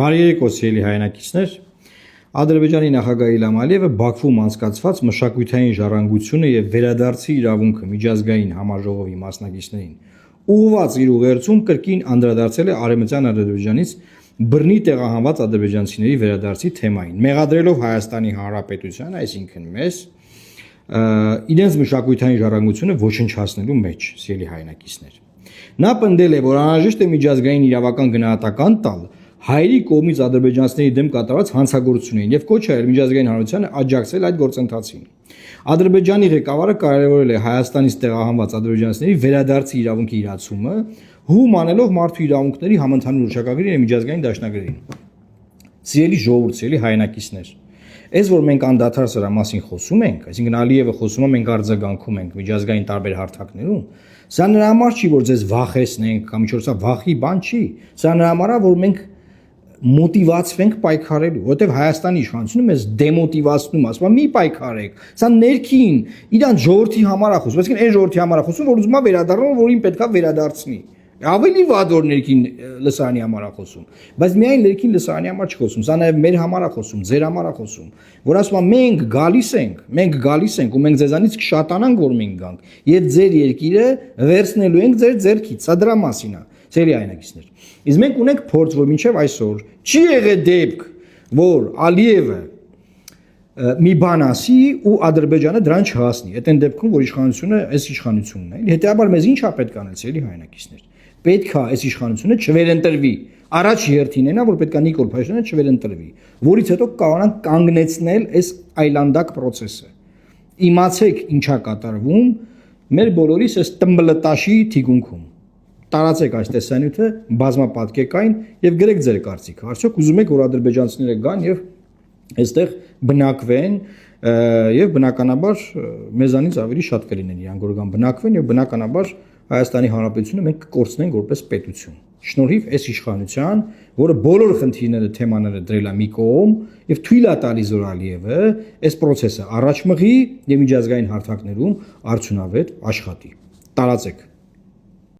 Բարերեք սիրելի հայրենակիցներ, Ադրբեջանի նախագահ Իլհամ Ալիևը Բաքվում անցկացված մշակութային ժառանգությունը եւ վերադարձի իրավունքը միջազգային համաժողովի մասնակիցներին ուղղված իր ուղերձում կրկին անդրադարձել է արևմտյան Ադրբեջանից բռնի տեղահանված ադրբեջանցիների վերադարձի թեմային, մեղադրելով Հայաստանի Հանրապետությանը, այսինքն մեզ, իրենց մշակութային ժառանգությունը ոչնչացնելու մեջ, սիրելի հայրենակիցներ։ Նա պնդել է, որ անհրաժեշտ է միջազգային իրավական գնահատական տալ հայերի կողմից ադրբեջանցիների դեմ կատարված հանցագործություններին եւ կոչ արել միջազգային հանրությանը աջակցել այդ գործընթացին։ Ադրբեջանի ղեկավարը կարևորել է Հայաստանից տեղահանված ադրբեջանցիների վերադարձի իրավունքի իրացումը, հում անելով մարդու իրավունքների համընդհանուր հռչակագրին եւ միջազգային դաշնագրերին։ Սիրելի ժողովուրդ, սիրելի հայրենակիցներ, այս որ մենք անդադար սրա մասին խոսում ենք, այսինքն Ալիևը խոսում է, մենք արձագանքում ենք միջազգային տարբեր հարթակներում, սա նրա համար չի, որ ձեզ վախեցնենք կամ ինչ-որ սա վախի բան չի, սա նրա համար է, որ մենք մոտիվացվենք պայքարելու, որտեղ Հայաստանի իշխանությունը մեզ դեմոտիվացնում, ասում է մի պայքարեք, սա ներքին, իրանց ժողովրդի համար է խոսում, այսինքն այն ժողովրդի համար է խոսում, որ ուզում է վերադառնալ, որին պետքա վերադարձնի։ Ավելի վատ որ ներքին լսարանի համար է խոսում, բայց միայն ներքին լսարանի համար չի խոսում, սա նաև մեր համար է խոսում, ձեր համար է խոսում, որ ասում է մենք գալիս ենք ու մենք ձեզանից կշատանանք, որ մենք գանք, եւ ձեր երկիրը վերցնելու ենք ձեր ձեռքից, սա դրա մասին է, ծերի հայրենակիցներ։ Իսկ մենք ունենք փորձ, որ մինչև այսօր չի եղել դեպք, որ Ալիևը մի բան ասի ու Ադրբեջանը դրան չհասնի։ Այդ այն դեպքում, որ իշխանությունը այս իշխանությունն է, հետեւաբար մեզ ինչ է պետք անել, ծերի հայրենակիցներ։ Պետք է այս իշխանությունը չվերընտրվի։ Առաջ երթին այնա, որ պետք է Նիկոլ Փաշինյանը չվերընտրվի, որից հետո կարողանան կանգնեցնել այս այլանդակ process-ը։ Իմացեք ինչա կատարվում մեր բոլորիս այս տմբլտաշի թիկունքում։ Տարածեք այս տեսանյութը, բազմապատկեք այն եւ գրեք ձեր կարծիքը։ Արդյոք ուզում եք, որ ադրբեջանցիները գան եւ այստեղ բնակվեն եւ բնականաբար մեզանից ավելի շատ կլինեն իրանք, որ գան բնակվեն եւ բնականաբար Հայաստանի Հանրապետությունը մենք կկորցնենք որպես պետություն։ Շնորհիվ այս իշխանության, որը բոլոր խնդիրները, թեմաները դրել է մի կողմ եւ թույլ է տալիս որ Ալիևը այս process-ը առաջ մղի եւ միջազգային հարթակներում արդյունավետ աշխատի։ Տարածեք